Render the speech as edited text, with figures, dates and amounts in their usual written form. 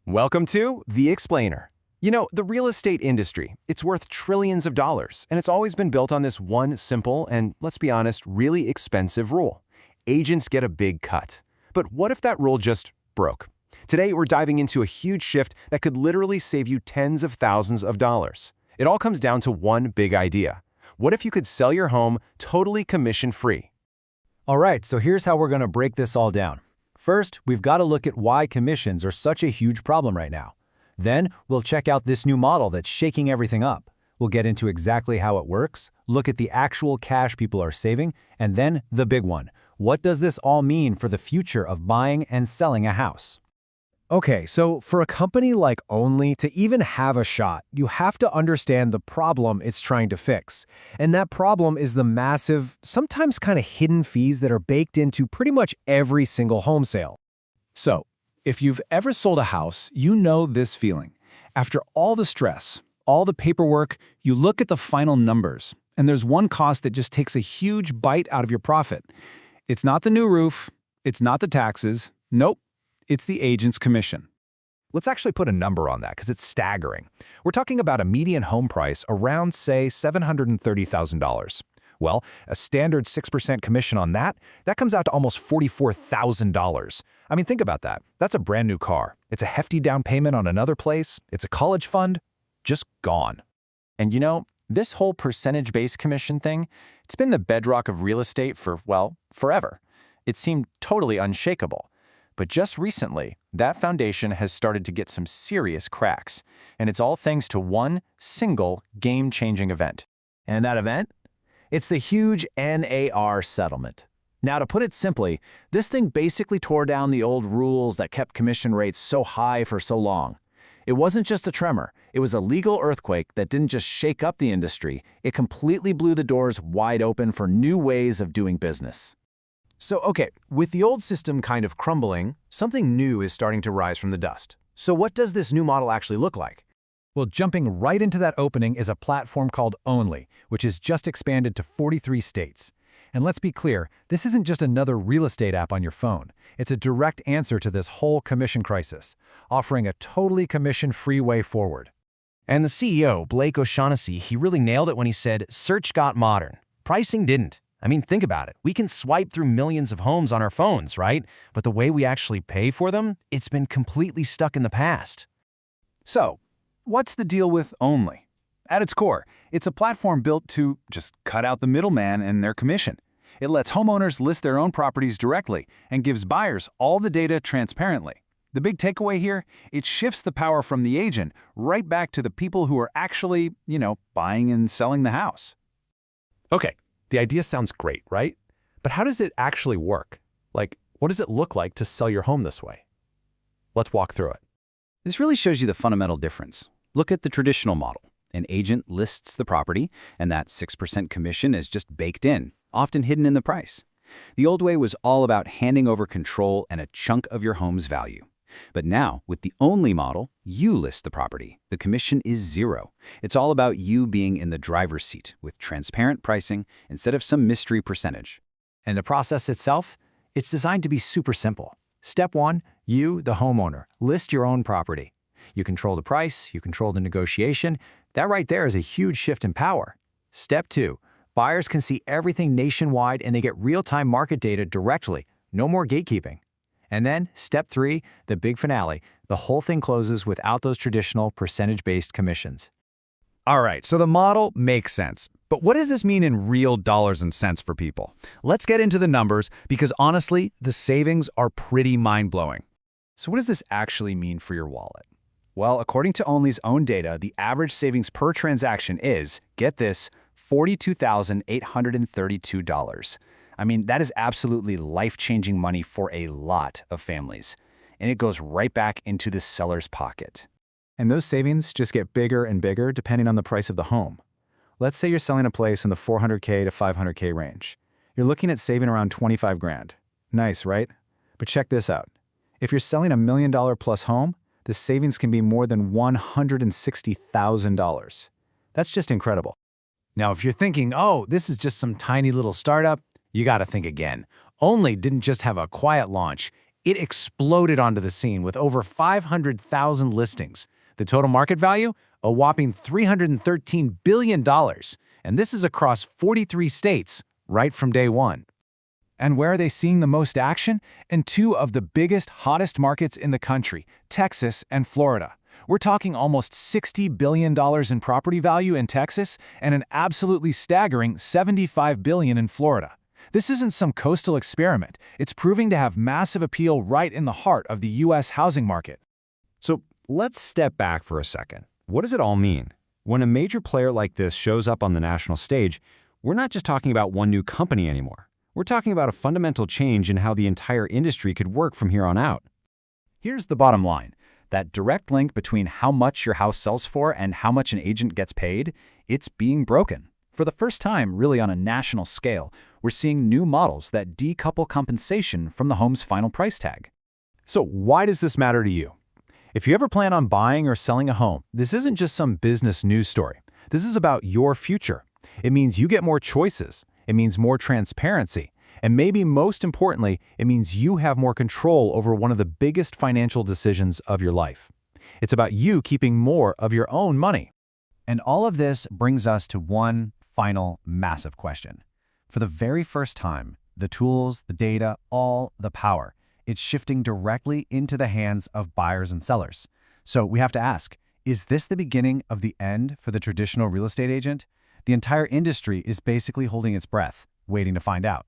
Welcome to The Explainer. You know, the real estate industry, it's worth trillions of dollars, and it's always been built on this one simple and, let's be honest, really expensive rule. Agents get a big cut. But what if that rule just broke? Today, we're diving into a huge shift that could literally save you tens of thousands of dollars. It all comes down to one big idea. What if you could sell your home totally commission-free? All right, so here's how we're going to break this all down. First, we've got to look at why commissions are such a huge problem right now. Then, we'll check out this new model that's shaking everything up. We'll get into exactly how it works, look at the actual cash people are saving, and then the big one. What does this all mean for the future of buying and selling a house? Okay, so for a company like Ownli to even have a shot, you have to understand the problem it's trying to fix. And that problem is the massive, sometimes kind of hidden fees that are baked into pretty much every single home sale. So, if you've ever sold a house, you know this feeling. After all the stress, all the paperwork, you look at the final numbers, and there's one cost that just takes a huge bite out of your profit. It's not the new roof, it's not the taxes, nope. It's the agent's commission. Let's actually put a number on that because it's staggering. We're talking about a median home price around, say, $730,000. Well, a standard 6% commission on that comes out to almost $44,000. I mean, think about that. That's a brand new car. It's a hefty down payment on another place. It's a college fund. Just gone. And you know, this whole percentage-based commission thing, it's been the bedrock of real estate for, well, forever. It seemed totally unshakable. But just recently, that foundation has started to get some serious cracks, and it's all thanks to one single game-changing event. And that event? It's the huge NAR settlement. Now, to put it simply, this thing basically tore down the old rules that kept commission rates so high for so long. It wasn't just a tremor. It was a legal earthquake that didn't just shake up the industry. It completely blew the doors wide open for new ways of doing business. So, okay, with the old system kind of crumbling, something new is starting to rise from the dust. So what does this new model actually look like? Well, jumping right into that opening is a platform called Ownli, which has just expanded to 43 states. And let's be clear, this isn't just another real estate app on your phone. It's a direct answer to this whole commission crisis, offering a totally commission-free way forward. And the CEO, Blake O'Shaughnessy, he really nailed it when he said, "Search got modern. Pricing didn't." I mean, think about it. We can swipe through millions of homes on our phones, right? But the way we actually pay for them, it's been completely stuck in the past. So, what's the deal with Ownli? At its core, it's a platform built to just cut out the middleman and their commission. It lets homeowners list their own properties directly and gives buyers all the data transparently. The big takeaway here, it shifts the power from the agent right back to the people who are actually, buying and selling the house. Okay, the idea sounds great, right? But how does it actually work? Like, what does it look like to sell your home this way? Let's walk through it. This really shows you the fundamental difference. Look at the traditional model. An agent lists the property, and that 6% commission is just baked in, often hidden in the price. The old way was all about handing over control and a chunk of your home's value. But now, with the Ownli model, you list the property. The commission is zero. It's all about you being in the driver's seat with transparent pricing instead of some mystery percentage. And the process itself? It's designed to be super simple. Step 1, you, the homeowner, list your own property. You control the price, you control the negotiation. That right there is a huge shift in power. Step 2, buyers can see everything nationwide and they get real-time market data directly. No more gatekeeping. And then, step 3, the big finale, the whole thing closes without those traditional percentage-based commissions. All right, so the model makes sense. But what does this mean in real dollars and cents for people? Let's get into the numbers because honestly, the savings are pretty mind-blowing. So what does this actually mean for your wallet? Well, according to Ownli's own data, the average savings per transaction is, get this, $42,832. I mean, that is absolutely life-changing money for a lot of families. And it goes right back into the seller's pocket. And those savings just get bigger and bigger depending on the price of the home. Let's say you're selling a place in the $400K to $500K range. You're looking at saving around 25 grand. Nice, right? But check this out. If you're selling a $1 million plus home, the savings can be more than $160,000. That's just incredible. Now, if you're thinking, oh, this is just some tiny little startup, you got to think again. Ownli didn't just have a quiet launch. It exploded onto the scene with over 500,000 listings. The total market value? A whopping $313 billion. And this is across 43 states, right from day one. And where are they seeing the most action? In two of the biggest, hottest markets in the country, Texas and Florida. We're talking almost $60 billion in property value in Texas and an absolutely staggering $75 billion in Florida. This isn't some coastal experiment. It's proving to have massive appeal right in the heart of the U.S. housing market. So let's step back for a second. What does it all mean? When a major player like this shows up on the national stage, we're not just talking about one new company anymore. We're talking about a fundamental change in how the entire industry could work from here on out. Here's the bottom line. That direct link between how much your house sells for and how much an agent gets paid, it's being broken. For the first time, really on a national scale, we're seeing new models that decouple compensation from the home's final price tag. So why does this matter to you? If you ever plan on buying or selling a home, this isn't just some business news story. This is about your future. It means you get more choices. It means more transparency. And maybe most importantly, it means you have more control over one of the biggest financial decisions of your life. It's about you keeping more of your own money. And all of this brings us to one final massive question. For the very first time, the tools, the data, all the power, it's shifting directly into the hands of buyers and sellers. So we have to ask, is this the beginning of the end for the traditional real estate agent? The entire industry is basically holding its breath, waiting to find out.